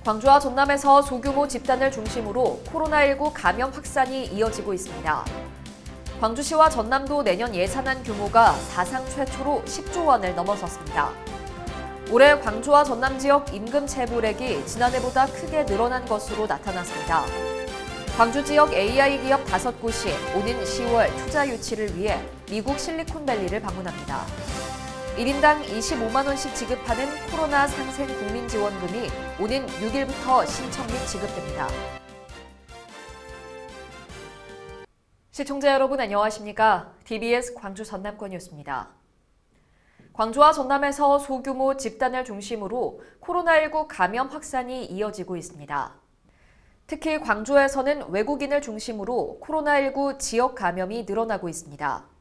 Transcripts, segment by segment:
광주와 전남에서 소규모 집단을 중심으로 코로나19 감염 확산이 이어지고 있습니다. 광주시와 전남도 내년 예산안 규모가 사상 최초로 10조 원을 넘어섰습니다. 올해 광주와 전남 지역 임금 체불액이 지난해보다 크게 늘어난 것으로 나타났습니다. 광주 지역 AI 기업 5곳이 오는 10월 투자 유치를 위해 미국 실리콘밸리를 방문합니다. 1인당 25만 원씩 지급하는 코로나 상생 국민지원금이 오는 6일부터 신청 및 지급됩니다. 시청자 여러분 안녕하십니까? TBS 광주 전남권 뉴스입니다. 광주와 전남에서 소규모 집단을 중심으로 코로나19 감염 확산이 이어지고 있습니다. 특히 광주에서는 외국인을 중심으로 코로나19 지역 감염이 늘어나고 있습니다.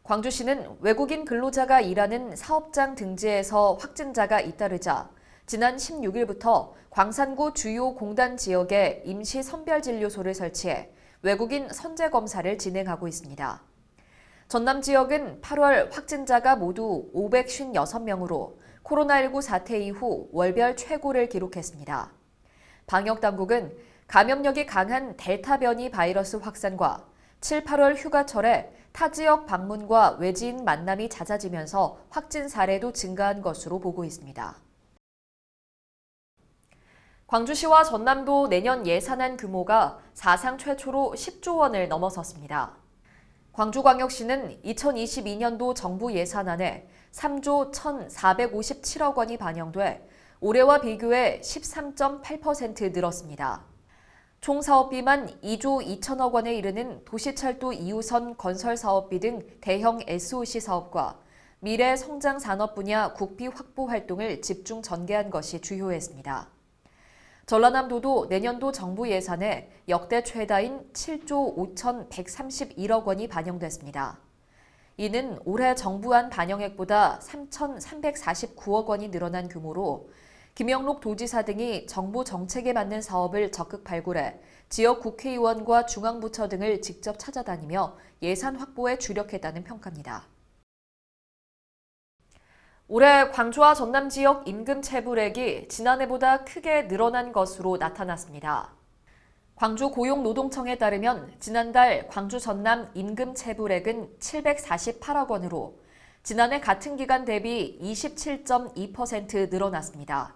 광주시는 외국인 근로자가 일하는 사업장 등지에서 확진자가 잇따르자 지난 16일부터 광산구 주요 공단 지역에 임시 선별진료소를 설치해 외국인 선제 검사를 진행하고 있습니다. 전남 지역은 8월 확진자가 모두 556명으로 코로나19 사태 이후 월별 최고를 기록했습니다. 방역당국은 감염력이 강한 델타 변이 바이러스 확산과 7, 8월 휴가철에 타 지역 방문과 외지인 만남이 잦아지면서 확진 사례도 증가한 것으로 보고 있습니다. 광주시와 전남도 내년 예산안 규모가 사상 최초로 10조 원을 넘어섰습니다. 광주광역시는 2022년도 정부 예산안에 3조 1,457억 원이 반영돼 올해와 비교해 13.8% 늘었습니다. 총 사업비만 2조 2천억 원에 이르는 도시철도 2호선 건설 사업비 등 대형 SOC 사업과 미래 성장 산업 분야 국비 확보 활동을 집중 전개한 것이 주요했습니다. 전라남도도 내년도 정부 예산에 역대 최다인 7조 5,131억 원이 반영됐습니다. 이는 올해 정부안 반영액보다 3,349억 원이 늘어난 규모로 김영록 도지사 등이 정부 정책에 맞는 사업을 적극 발굴해 지역 국회의원과 중앙부처 등을 직접 찾아다니며 예산 확보에 주력했다는 평가입니다. 올해 광주와 전남 지역 임금 체불액이 지난해보다 크게 늘어난 것으로 나타났습니다. 광주 고용노동청에 따르면 지난달 광주 전남 임금 체불액은 748억 원으로 지난해 같은 기간 대비 27.2% 늘어났습니다.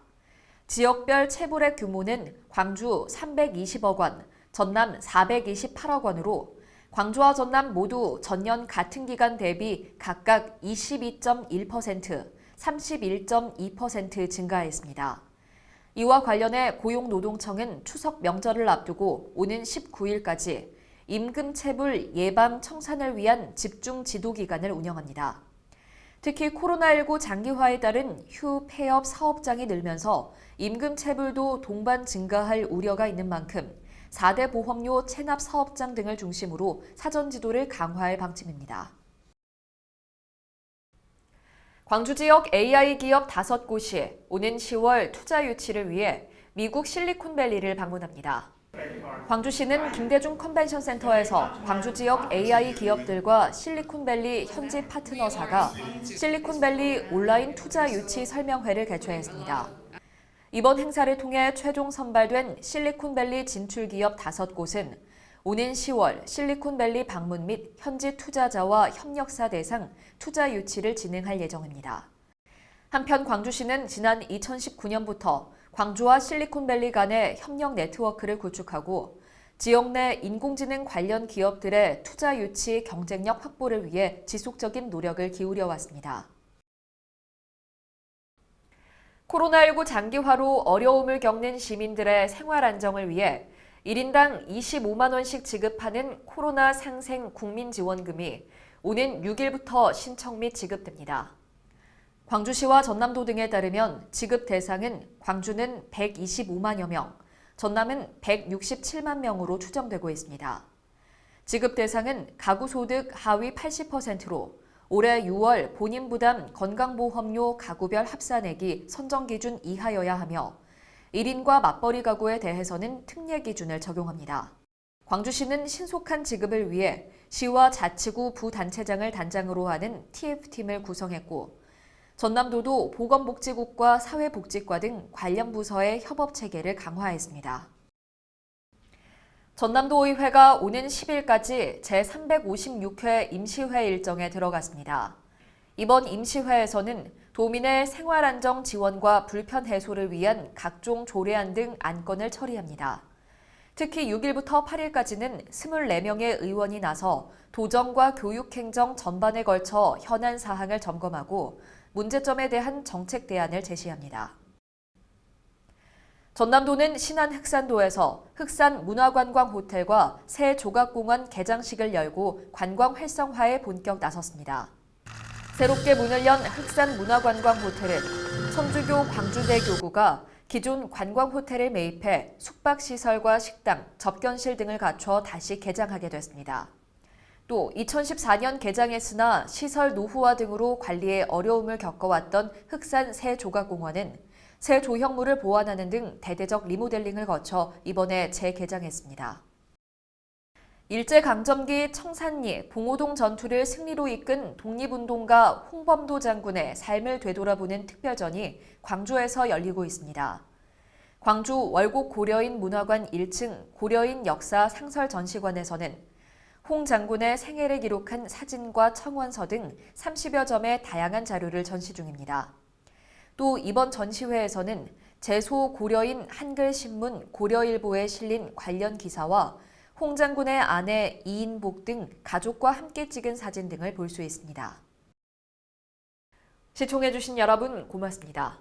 지역별 체불액 규모는 광주 320억 원, 전남 428억 원으로 광주와 전남 모두 전년 같은 기간 대비 각각 22.1%, 31.2% 증가했습니다. 이와 관련해 고용노동청은 추석 명절을 앞두고 오는 19일까지 임금 체불 예방 청산을 위한 집중 지도 기간을 운영합니다. 특히 코로나19 장기화에 따른 휴, 폐업 사업장이 늘면서 임금 체불도 동반 증가할 우려가 있는 만큼 4대 보험료 체납 사업장 등을 중심으로 사전 지도를 강화할 방침입니다. 광주 지역 AI 기업 5곳이 오는 10월 투자 유치를 위해 미국 실리콘밸리를 방문합니다. 광주시는 김대중 컨벤션 센터에서 광주 지역 AI 기업들과 실리콘밸리 현지 파트너사가 실리콘밸리 온라인 투자 유치 설명회를 개최했습니다. 이번 행사를 통해 최종 선발된 실리콘밸리 진출 기업 5곳은 오는 10월 실리콘밸리 방문 및 현지 투자자와 협력사 대상 투자 유치를 진행할 예정입니다. 한편 광주시는 지난 2019년부터 광주와 실리콘밸리 간의 협력 네트워크를 구축하고 지역 내 인공지능 관련 기업들의 투자 유치 경쟁력 확보를 위해 지속적인 노력을 기울여 왔습니다. 코로나19 장기화로 어려움을 겪는 시민들의 생활 안정을 위해 1인당 25만 원씩 지급하는 코로나 상생 국민지원금이 오는 6일부터 신청 및 지급됩니다. 광주시와 전남도 등에 따르면 지급 대상은 광주는 125만여 명, 전남은 167만 명으로 추정되고 있습니다. 지급 대상은 가구 소득 하위 80%로 올해 6월 본인 부담 건강보험료 가구별 합산액이 선정 기준 이하여야 하며 1인과 맞벌이 가구에 대해서는 특례 기준을 적용합니다. 광주시는 신속한 지급을 위해 시와 자치구 부단체장을 단장으로 하는 TF팀을 구성했고 전남도도 보건복지국과 사회복지과 등 관련 부서의 협업 체계를 강화했습니다. 전남도의회가 오는 10일까지 제356회 임시회 일정에 들어갔습니다. 이번 임시회에서는 도민의 생활안정 지원과 불편 해소를 위한 각종 조례안 등 안건을 처리합니다. 특히 6일부터 8일까지는 24명의 의원이 나서 도정과 교육행정 전반에 걸쳐 현안 사항을 점검하고 문제점에 대한 정책 대안을 제시합니다. 전남도는 신안 흑산도에서 흑산 문화관광호텔과 새 조각공원 개장식을 열고 관광 활성화에 본격 나섰습니다. 새롭게 문을 연 흑산 문화관광호텔은 천주교 광주대교구가 기존 관광호텔을 매입해 숙박시설과 식당, 접견실 등을 갖춰 다시 개장하게 됐습니다. 또 2014년 개장했으나 시설 노후화 등으로 관리에 어려움을 겪어왔던 흑산 새 조각공원은 새 조형물을 보완하는 등 대대적 리모델링을 거쳐 이번에 재개장했습니다. 일제강점기 청산리, 봉오동 전투를 승리로 이끈 독립운동가 홍범도 장군의 삶을 되돌아보는 특별전이 광주에서 열리고 있습니다. 광주 월곡 고려인 문화관 1층 고려인 역사 상설 전시관에서는 홍 장군의 생애를 기록한 사진과 청원서 등 30여 점의 다양한 자료를 전시 중입니다. 또 이번 전시회에서는 제소 고려인 한글신문 고려일보에 실린 관련 기사와 홍 장군의 아내 이인복 등 가족과 함께 찍은 사진 등을 볼 수 있습니다. 시청해주신 여러분 고맙습니다.